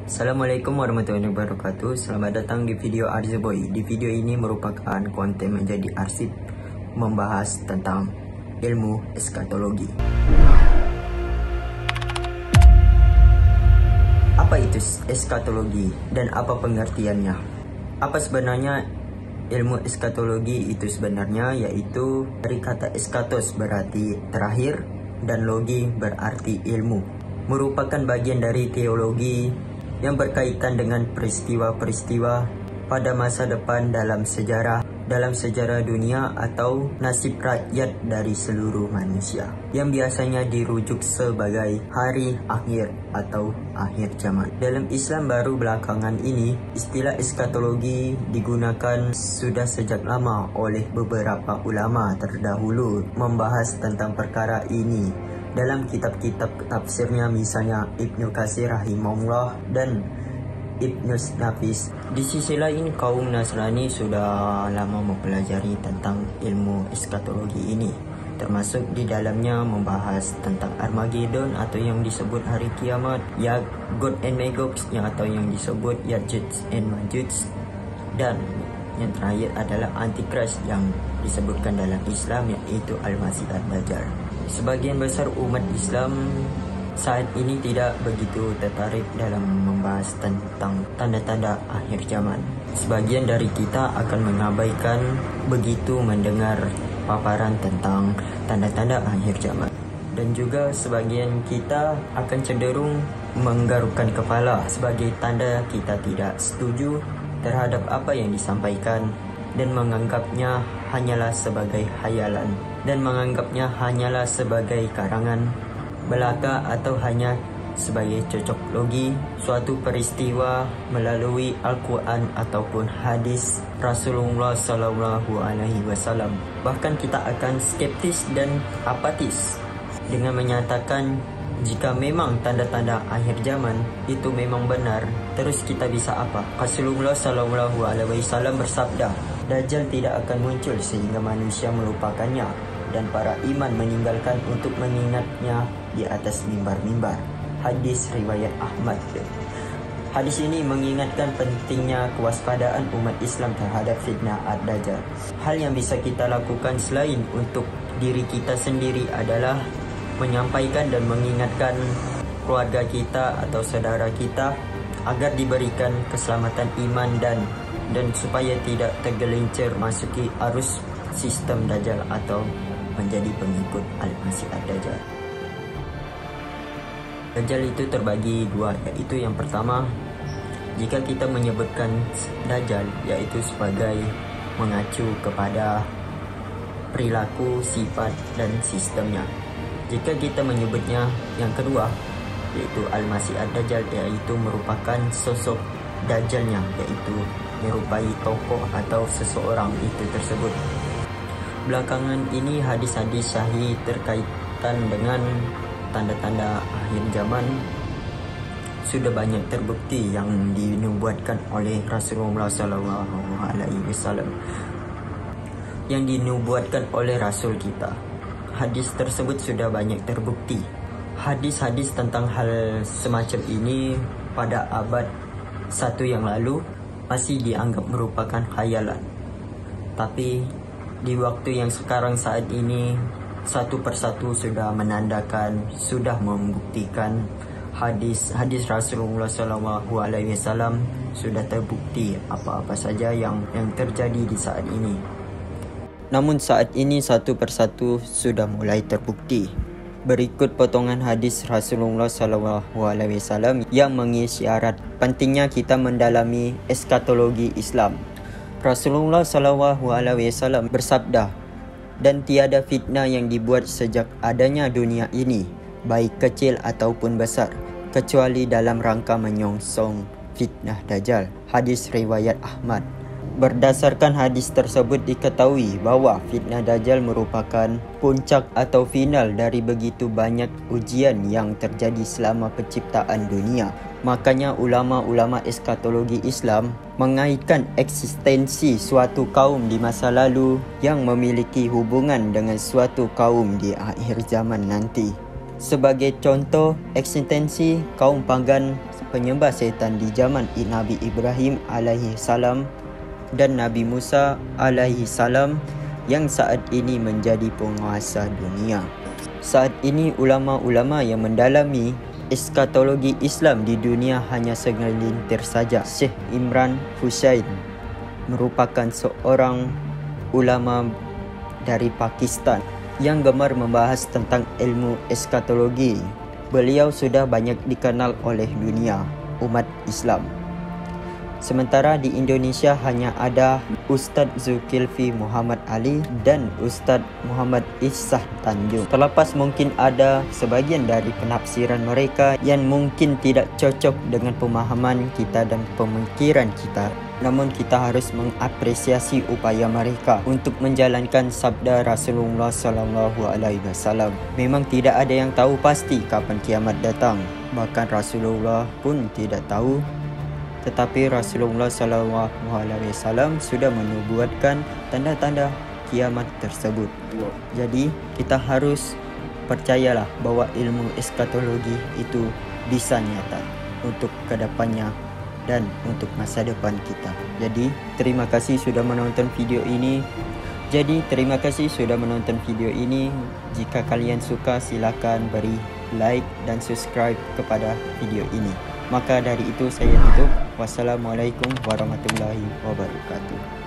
Assalamualaikum warahmatullahi wabarakatuh. Selamat datang di video Arzuboy. Di video ini merupakan konten menjadi arsip membahas tentang ilmu eskatologi. Apa itu eskatologi dan apa pengertiannya? Apa sebenarnya ilmu eskatologi itu sebenarnya? Yaitu dari kata eskatos berarti terakhir dan logi berarti ilmu. Merupakan bagian dari teologi yang berkaitan dengan peristiwa-peristiwa pada masa depan dalam sejarah dunia atau nasib rakyat dari seluruh manusia, yang biasanya dirujuk sebagai hari akhir atau akhir zaman. Dalam Islam baru belakangan ini, istilah eskatologi digunakan sudah sejak lama oleh beberapa ulama terdahulu membahas tentang perkara ini dalam kitab-kitab tafsirnya, misalnya Ibnu Katsir rahimahullah dan Ibnu Nafis. Di sisi lain, kaum Nasrani sudah lama mempelajari tentang ilmu eskatologi ini, termasuk di dalamnya membahas tentang Armageddon atau yang disebut hari kiamat, Gog and Magog atau yang disebut Yajuj and Majuj, dan yang terakhir adalah Antikris yang disebutkan dalam Islam, yaitu Al-Masih Ad-Dajjal. Sebagian besar umat Islam saat ini tidak begitu tertarik dalam membahas tentang tanda-tanda akhir zaman. Sebagian dari kita akan mengabaikan begitu mendengar paparan tentang tanda-tanda akhir zaman. Dan juga sebagian kita akan cenderung menggarukkan kepala sebagai tanda kita tidak setuju terhadap apa yang disampaikan dan menganggapnya hanyalah sebagai khayalan dan menganggapnya hanyalah sebagai karangan belaka atau hanya sebagai cocok logi suatu peristiwa melalui Al-Quran ataupun hadis Rasulullah SAW. Bahkan kita akan skeptis dan apatis dengan menyatakan jika memang tanda-tanda akhir zaman itu memang benar, terus kita bisa apa? Rasulullah SAW bersabda, Dajjal tidak akan muncul sehingga manusia melupakannya dan para iman meninggalkan untuk mengingatnya di atas mimbar-mimbar. Hadis riwayat Ahmad. Hadis ini mengingatkan pentingnya kewaspadaan umat Islam terhadap fitnah Ad-Dajjal. Hal yang bisa kita lakukan selain untuk diri kita sendiri adalah menyampaikan dan mengingatkan keluarga kita atau saudara kita agar diberikan keselamatan iman dan supaya tidak tergelincir masuki arus sistem Dajjal atau menjadi pengikut Al-Masih Ad-Dajjal. Dajjal itu terbagi dua, yaitu yang pertama, jika kita menyebutkan Dajjal yaitu sebagai mengacu kepada perilaku, sifat dan sistemnya. Jika kita menyebutnya yang kedua, yaitu Al-Masih Ad-Dajjal, yaitu merupakan sosok Dajjalnya, yaitu menyerupai tokoh atau seseorang itu tersebut. Belakangan ini hadis-hadis sahih terkaitan dengan tanda-tanda akhir zaman sudah banyak terbukti yang dinubuatkan oleh Rasulullah SAW, yang dinubuatkan oleh Rasul kita. Hadis tersebut sudah banyak terbukti. Hadis-hadis tentang hal semacam ini pada abad 1 yang lalu masih dianggap merupakan khayalan. Tapi di waktu yang sekarang saat ini, satu persatu sudah menandakan, sudah membuktikan hadis Rasulullah SAW sudah terbukti apa-apa saja yang terjadi di saat ini. Namun saat ini satu persatu sudah mulai terbukti. Berikut potongan hadis Rasulullah SAW yang mengisyarat pentingnya kita mendalami eskatologi Islam. Rasulullah SAW bersabda, dan tiada fitnah yang dibuat sejak adanya dunia ini, baik kecil ataupun besar, kecuali dalam rangka menyongsong fitnah Dajjal. Hadis riwayat Ahmad. Berdasarkan hadis tersebut diketahui bahwa fitnah Dajjal merupakan puncak atau final dari begitu banyak ujian yang terjadi selama penciptaan dunia. Makanya ulama-ulama eskatologi Islam mengaitkan eksistensi suatu kaum di masa lalu yang memiliki hubungan dengan suatu kaum di akhir zaman nanti. Sebagai contoh, eksistensi kaum pagan penyembah setan di zaman Nabi Ibrahim alaihi salam dan Nabi Musa alaihi salam yang saat ini menjadi penguasa dunia. Saat ini ulama-ulama yang mendalami eskatologi Islam di dunia hanya segelintir saja. Syekh Imran Hussain merupakan seorang ulama dari Pakistan yang gemar membahas tentang ilmu eskatologi. Beliau sudah banyak dikenal oleh dunia umat Islam. Sementara di Indonesia hanya ada Ustadz Zulkifli Muhammad Ali dan Ustadz Muhammad Ihsan Tanjung. Terlepas mungkin ada sebagian dari penafsiran mereka yang mungkin tidak cocok dengan pemahaman kita dan pemikiran kita. Namun kita harus mengapresiasi upaya mereka untuk menjalankan sabda Rasulullah SAW. Memang tidak ada yang tahu pasti kapan kiamat datang. Bahkan Rasulullah pun tidak tahu. Tetapi Rasulullah SAW sudah menubuatkan tanda-tanda kiamat tersebut. Jadi kita harus percayalah bahwa ilmu eskatologi itu bisa nyata untuk kedepannya dan untuk masa depan kita. Jadi terima kasih sudah menonton video ini. Jika kalian suka, silakan beri like dan subscribe kepada video ini. Maka dari itu saya tutup. Wassalamualaikum warahmatullahi wabarakatuh.